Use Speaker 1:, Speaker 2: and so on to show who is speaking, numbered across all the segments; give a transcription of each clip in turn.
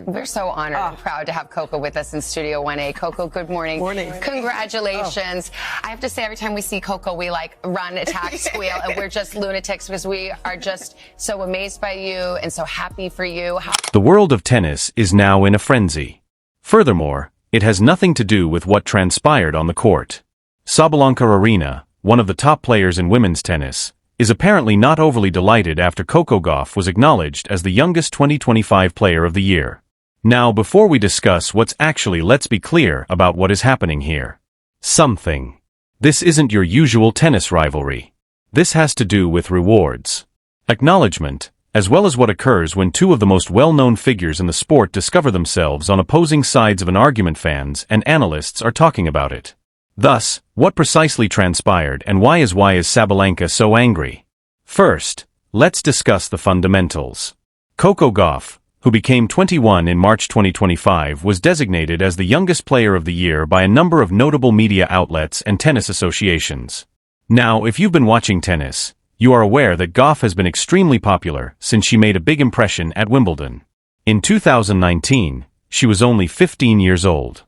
Speaker 1: We're so honored and proud to have Coco with us in Studio 1A. Coco, good morning.
Speaker 2: Morning.
Speaker 1: Congratulations. I have to say, every time we see Coco, we run, attack, squeal, and we're just lunatics because we are just so amazed by you and so happy for you.
Speaker 3: The world of tennis is now in a frenzy. Furthermore, it has nothing to do with what transpired on the court. Sabalenka Aryna, one of the top players in women's tennis, is apparently not overly delighted after Coco Gauff was acknowledged as the youngest 2025 Player of the Year. Now, before we discuss what's actually, let's be clear about what is happening here. This isn't your usual tennis rivalry. This has to do with rewards, acknowledgement, as well as what occurs when two of the most well-known figures in the sport discover themselves on opposing sides of an argument. Fans and analysts are talking about it. Thus, what precisely transpired and why is Sabalenka so angry? First, let's discuss the fundamentals. Coco Gauff, who became 21 in March 2025, was designated as the youngest player of the year by a number of notable media outlets and tennis associations. Now, if you've been watching tennis, you are aware that Gauff has been extremely popular since she made a big impression at Wimbledon. In 2019, she was only 15 years old.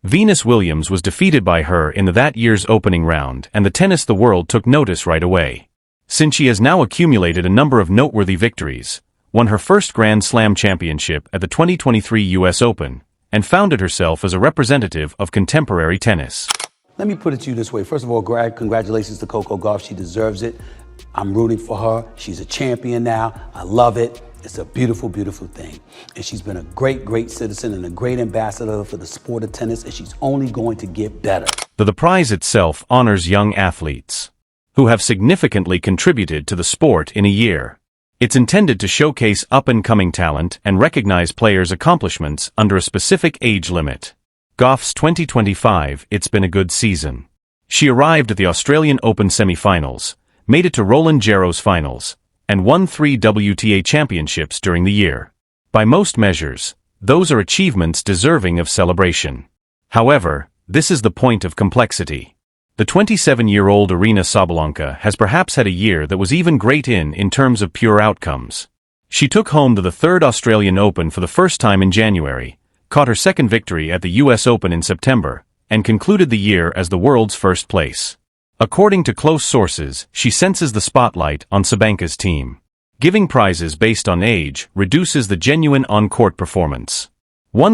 Speaker 3: Venus Williams was defeated by her in that year's opening round, and the world took notice right away. Since she has now accumulated a number of noteworthy victories, won her first Grand Slam championship at the 2023 US Open, and founded herself as a representative of contemporary tennis.
Speaker 2: Let me put it to you this way. First of all, congratulations to Coco Gauff. She deserves it. I'm rooting for her. She's a champion now. I love it. It's a beautiful, beautiful thing. And she's been a great, great citizen and a great ambassador for the sport of tennis, and she's only going to get better.
Speaker 3: The prize itself honors young athletes who have significantly contributed to the sport in a year. It's intended to showcase up-and-coming talent and recognize players' accomplishments under a specific age limit. Gauff's 2025, it's been a good season. She arrived at the Australian Open semi-finals, made it to Roland Garros finals, and won 3 WTA championships during the year. By most measures, those are achievements deserving of celebration. However, this is the point of complexity. The 27-year-old Aryna Sabalenka has perhaps had a year that was even great in terms of pure outcomes. She took home the third Australian Open for the first time in January, caught her second victory at the US Open in September, and concluded the year as the world's first place. According to close sources, she senses the spotlight on Sabalenka's team. Giving prizes based on age reduces the genuine on-court performance.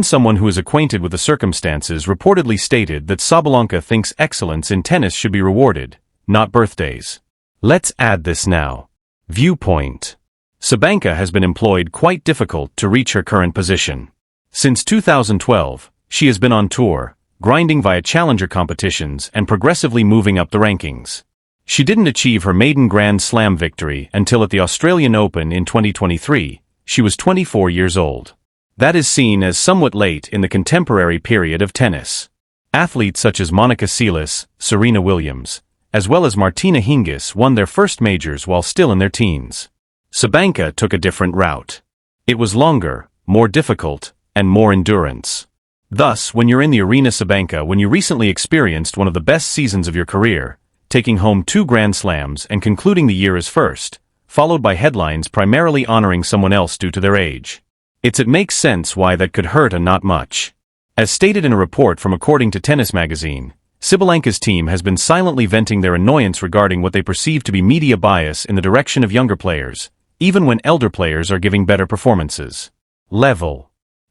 Speaker 3: Someone who is acquainted with the circumstances reportedly stated that Sabalenka thinks excellence in tennis should be rewarded, not birthdays. Let's add this now. Viewpoint. Sabalenka has been employed quite difficult to reach her current position. Since 2012, she has been on tour, grinding via challenger competitions and progressively moving up the rankings. She didn't achieve her maiden Grand Slam victory until at the Australian Open in 2023. She was 24 years old. That is seen as somewhat late in the contemporary period of tennis. Athletes such as Monica Seles, Serena Williams, as well as Martina Hingis won their first majors while still in their teens. Sabalenka took a different route. It was longer, more difficult, and more endurance. Thus, when you're in the Aryna Sabalenka, when you recently experienced one of the best seasons of your career, taking home 2 Grand Slams and concluding the year as first, followed by headlines primarily honoring someone else due to their age. It makes sense why that could hurt a not much. As stated in a report from According to Tennis magazine, Sabalenka's team has been silently venting their annoyance regarding what they perceive to be media bias in the direction of younger players, even when elder players are giving better performances.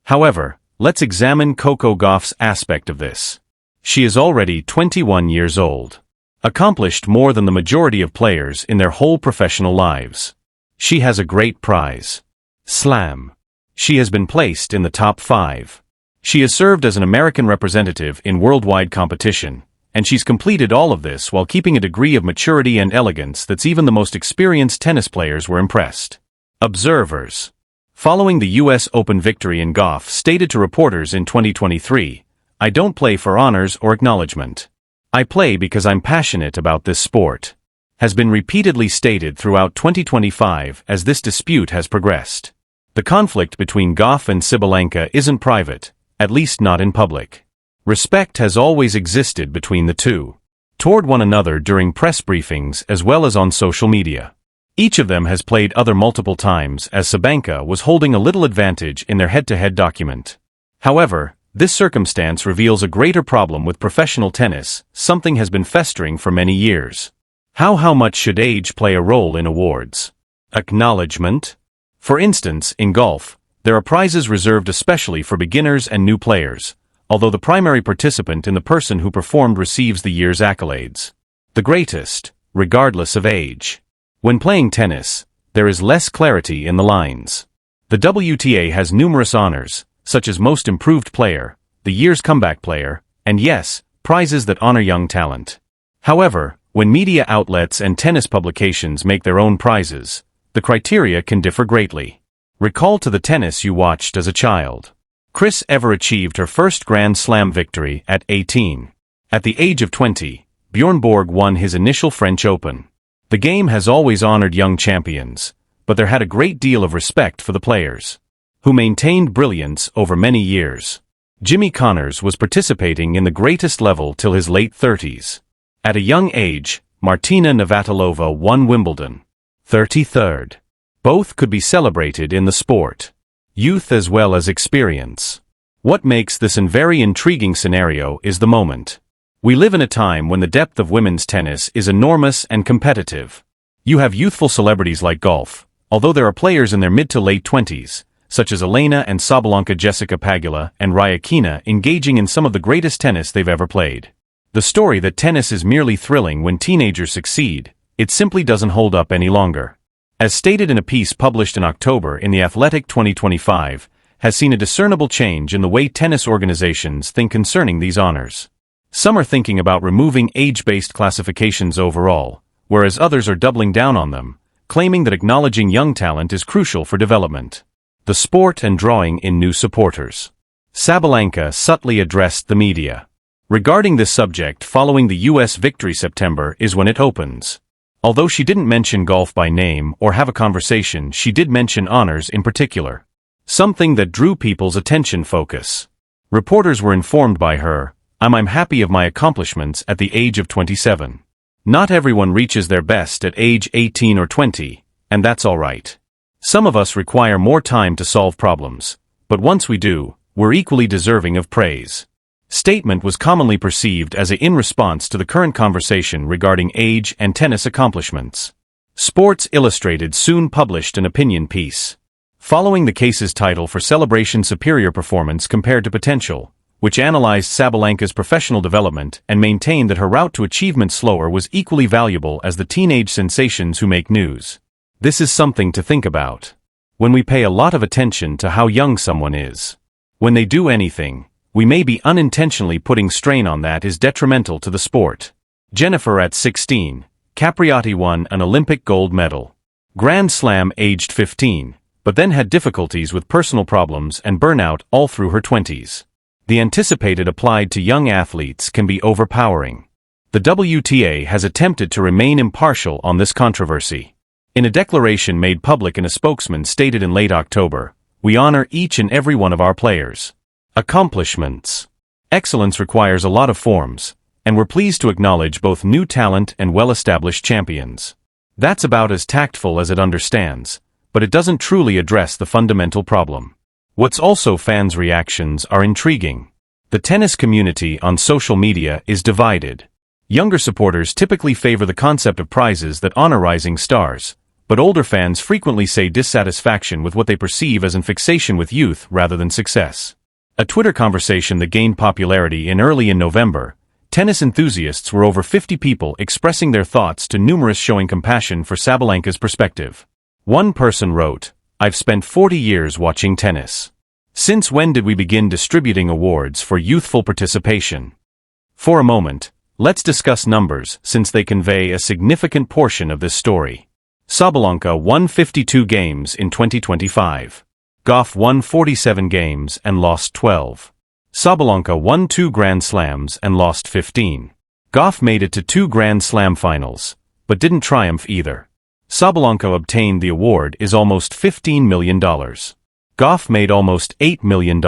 Speaker 3: However, let's examine Coco Gauff's aspect of this. She is already 21 years old. Accomplished more than the majority of players in their whole professional lives. She has a great prize. Slam. She has been placed in the top 5. She has served as an American representative in worldwide competition, and she's completed all of this while keeping a degree of maturity and elegance that's even the most experienced tennis players were impressed. Observers. Following the US Open victory in Gauff stated to reporters in 2023, "I don't play for honors or acknowledgement. I play because I'm passionate about this sport," has been repeatedly stated throughout 2025 as this dispute has progressed. The conflict between Gauff and Sabalenka isn't private, at least not in public. Respect has always existed between the two, toward one another during press briefings as well as on social media. Each of them has played other multiple times, as Sabalenka was holding a little advantage in their head-to-head document. However, this circumstance reveals a greater problem with professional tennis. Something has been festering for many years. How much should age play a role in awards? Acknowledgement? For instance, in golf, there are prizes reserved especially for beginners and new players, although the primary participant in the person who performed receives the year's accolades. The greatest, regardless of age. When playing tennis, there is less clarity in the lines. The WTA has numerous honors, such as Most Improved Player, the year's comeback player, and yes, prizes that honor young talent. However, when media outlets and tennis publications make their own prizes, the criteria can differ greatly. Recall to the tennis you watched as a child. Chris Ever achieved her first Grand Slam victory at 18. At the age of 20, Bjorn Borg won his initial French Open. The game has always honored young champions, but there had a great deal of respect for the players, who maintained brilliance over many years. Jimmy Connors was participating in the greatest level till his late 30s. At a young age, Martina Navratilova won Wimbledon. 33rd. Both could be celebrated in the sport. Youth as well as experience. What makes this a very intriguing scenario is the moment. We live in a time when the depth of women's tennis is enormous and competitive. You have youthful celebrities like Gauff, although there are players in their mid to late 20s, such as Aryna and Sabalenka, Jessica Pegula, and Rybakina, engaging in some of the greatest tennis they've ever played. The story that tennis is merely thrilling when teenagers succeed, it simply doesn't hold up any longer. As stated in a piece published in October in The Athletic 2025, has seen a discernible change in the way tennis organizations think concerning these honors. Some are thinking about removing age-based classifications overall, whereas others are doubling down on them, claiming that acknowledging young talent is crucial for development. The sport and drawing in new supporters. Sabalenka subtly addressed the media. Regarding this subject following the U.S. victory September is when it opens. Although she didn't mention Gauff by name or have a conversation, she did mention honors in particular. Something that drew people's attention focus. Reporters were informed by her, I'm happy of my accomplishments at the age of 27. Not everyone reaches their best at age 18 or 20, and that's alright. Some of us require more time to solve problems, but once we do, we're equally deserving of praise. Statement was commonly perceived as in response to the current conversation regarding age and tennis accomplishments. Sports Illustrated soon published an opinion piece. Following the case's title for Celebration Superior Performance Compared to Potential, which analyzed Sabalenka's professional development and maintained that her route to achievement slower was equally valuable as the teenage sensations who make news. This is something to think about. When we pay a lot of attention to how young someone is, when they do anything, we may be unintentionally putting strain on that is detrimental to the sport. Jennifer at 16, Capriati won an Olympic gold medal. Grand Slam aged 15, but then had difficulties with personal problems and burnout all through her 20s. The anticipated applied to young athletes can be overpowering. The WTA has attempted to remain impartial on this controversy. In a declaration made public in a spokesman stated in late October, we honor each and every one of our players. Accomplishments. Excellence requires a lot of forms, and we're pleased to acknowledge both new talent and well-established champions. That's about as tactful as it understands, but it doesn't truly address the fundamental problem. What's also fans' reactions are intriguing. The tennis community on social media is divided. Younger supporters typically favor the concept of prizes that honor rising stars, but older fans frequently say dissatisfaction with what they perceive as an fixation with youth rather than success. A Twitter conversation that gained popularity early in November, tennis enthusiasts were over 50 people expressing their thoughts to numerous showing compassion for Sabalenka's perspective. One person wrote, I've spent 40 years watching tennis. Since when did we begin distributing awards for youthful participation? For a moment, let's discuss numbers since they convey a significant portion of this story. Sabalenka won 52 games in 2025. Gauff won 47 games and lost 12. Sabalenka won 2 Grand Slams and lost 15. Gauff made it to 2 Grand Slam finals, but didn't triumph either. Sabalenka obtained the award is almost $15 million. Gauff made almost $8 million.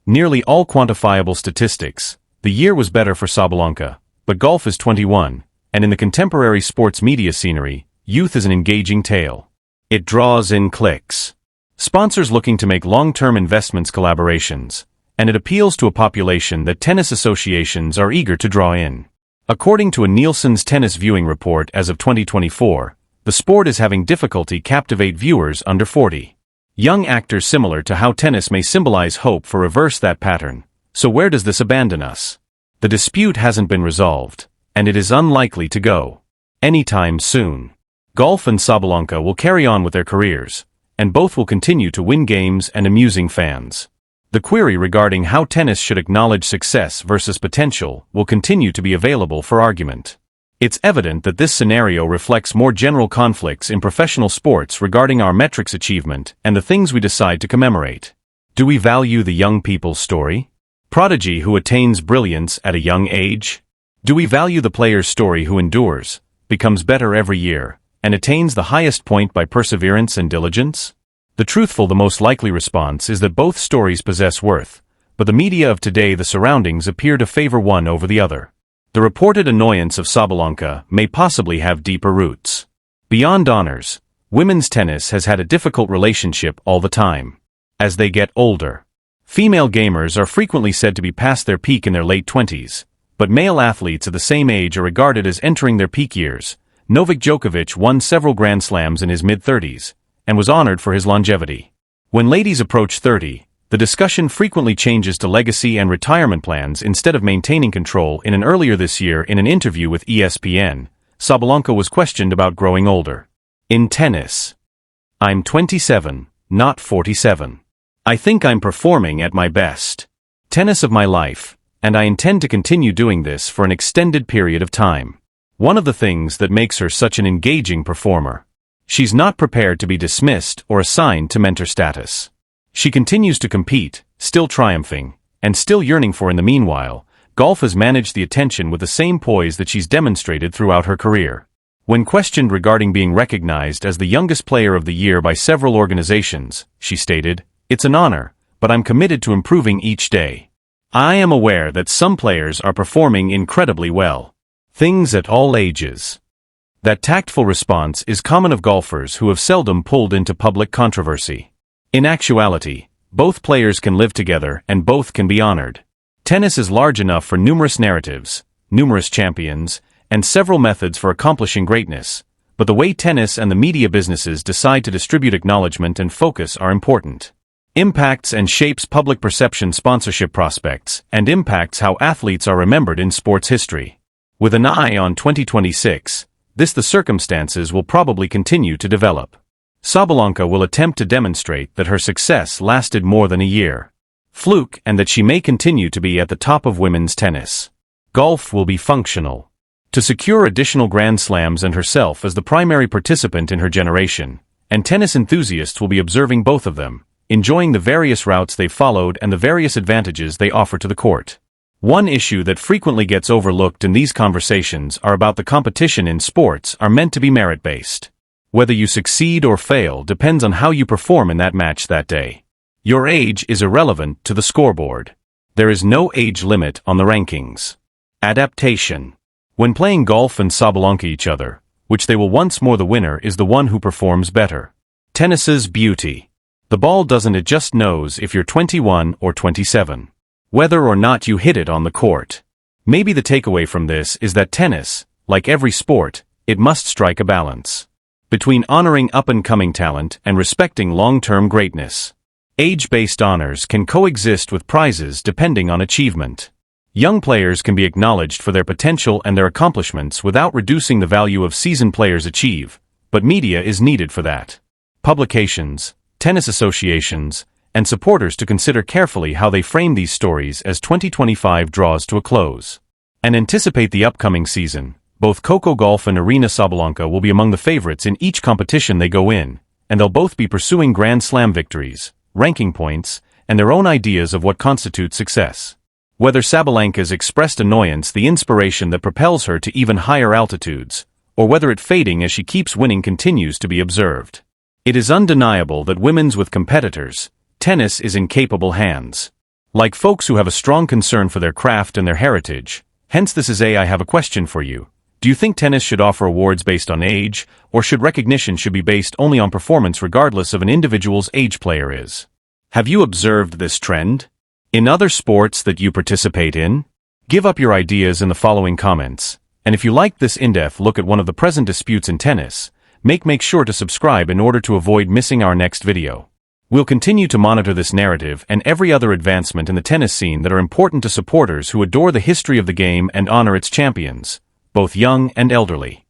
Speaker 3: Nearly all quantifiable statistics, the year was better for Sabalenka, but Gauff is 21, and in the contemporary sports media scenery, youth is an engaging tale. It draws in clicks. Sponsors looking to make long-term investments collaborations, and it appeals to a population that tennis associations are eager to draw in. According to a Nielsen's tennis viewing report as of 2024, the sport is having difficulty captivate viewers under 40. Young actors similar to how tennis may symbolize hope for reverse that pattern. So where does this abandon us? The dispute hasn't been resolved, and it is unlikely to go anytime soon. Gauff and Sabalenka will carry on with their careers, and both will continue to win games and amusing fans. The query regarding how tennis should acknowledge success versus potential will continue to be available for argument. It's evident that this scenario reflects more general conflicts in professional sports regarding our metrics achievement and the things we decide to commemorate. Do we value the young people's story? Prodigy who attains brilliance at a young age? Do we value the player's story who endures, becomes better every year, and attains the highest point by perseverance and diligence? The most likely response is that both stories possess worth, but the media of today, the surroundings appear to favor one over the other. The reported annoyance of Sabalenka may possibly have deeper roots. Beyond honors, women's tennis has had a difficult relationship all the time. As they get older, female gamers are frequently said to be past their peak in their late 20s, but male athletes of the same age are regarded as entering their peak years. Novak Djokovic won several Grand Slams in his mid-30s, and was honored for his longevity. When ladies approach 30, the discussion frequently changes to legacy and retirement plans instead of maintaining control. Earlier this year, in an interview with ESPN, Sabalenka was questioned about growing older. In tennis, I'm 27, not 47. I think I'm performing at my best. Tennis of my life, and I intend to continue doing this for an extended period of time. One of the things that makes her such an engaging performer. She's not prepared to be dismissed or assigned to mentor status. She continues to compete, still triumphing, and still yearning for. In the meanwhile, Gauff has managed the attention with the same poise that she's demonstrated throughout her career. When questioned regarding being recognized as the youngest player of the year by several organizations, she stated, "It's an honor, but I'm committed to improving each day. I am aware that some players are performing incredibly well. Things at all ages." That tactful response is common of golfers who have seldom pulled into public controversy. In actuality, both players can live together and both can be honored. Tennis is large enough for numerous narratives, numerous champions, and several methods for accomplishing greatness, but the way tennis and the media businesses decide to distribute acknowledgement and focus are important. Impacts and shapes public perception, sponsorship prospects, and impacts how athletes are remembered in sports history. With an eye on 2026, the circumstances will probably continue to develop. Sabalenka will attempt to demonstrate that her success lasted more than a year. Fluke, and that she may continue to be at the top of women's tennis. Gauff will be functional. To secure additional Grand Slams and herself as the primary participant in her generation, and tennis enthusiasts will be observing both of them, enjoying the various routes they followed and the various advantages they offer to the court. One issue that frequently gets overlooked in these conversations are about the competition in sports are meant to be merit-based. Whether you succeed or fail depends on how you perform in that match that day. Your age is irrelevant to the scoreboard. There is no age limit on the rankings. Adaptation. When playing Gauff and Sabalenka each other, which they will once more, the winner is the one who performs better. Tennis's beauty. The ball doesn't, it just knows if you're 21 or 27. Whether or not you hit it on the court. Maybe the takeaway from this is that tennis, like every sport, it must strike a balance between honoring up-and-coming talent and respecting long-term greatness. Age-based honors can coexist with prizes depending on achievement. Young players can be acknowledged for their potential and their accomplishments without reducing the value of seasoned players achieve, but media is needed for that. Publications, tennis associations, and supporters to consider carefully how they frame these stories as 2025 draws to a close. And anticipate the upcoming season. Both Coco Gauff and Aryna Sabalenka will be among the favorites in each competition they go in, and they'll both be pursuing Grand Slam victories, ranking points, and their own ideas of what constitutes success. Whether Sabalenka's expressed annoyance the inspiration that propels her to even higher altitudes, or whether it fading as she keeps winning continues to be observed. It is undeniable that women's with competitors, tennis is in capable hands. Like folks who have a strong concern for their craft and their heritage, hence this is I have a question for you. Do you think tennis should offer awards based on age, or should recognition be based only on performance regardless of an individual's age player is? Have you observed this trend? In other sports that you participate in? Give up your ideas in the following comments. And if you liked this in-depth look at one of the present disputes in tennis, make sure to subscribe in order to avoid missing our next video. We'll continue to monitor this narrative and every other advancement in the tennis scene that are important to supporters who adore the history of the game and honor its champions, both young and elderly.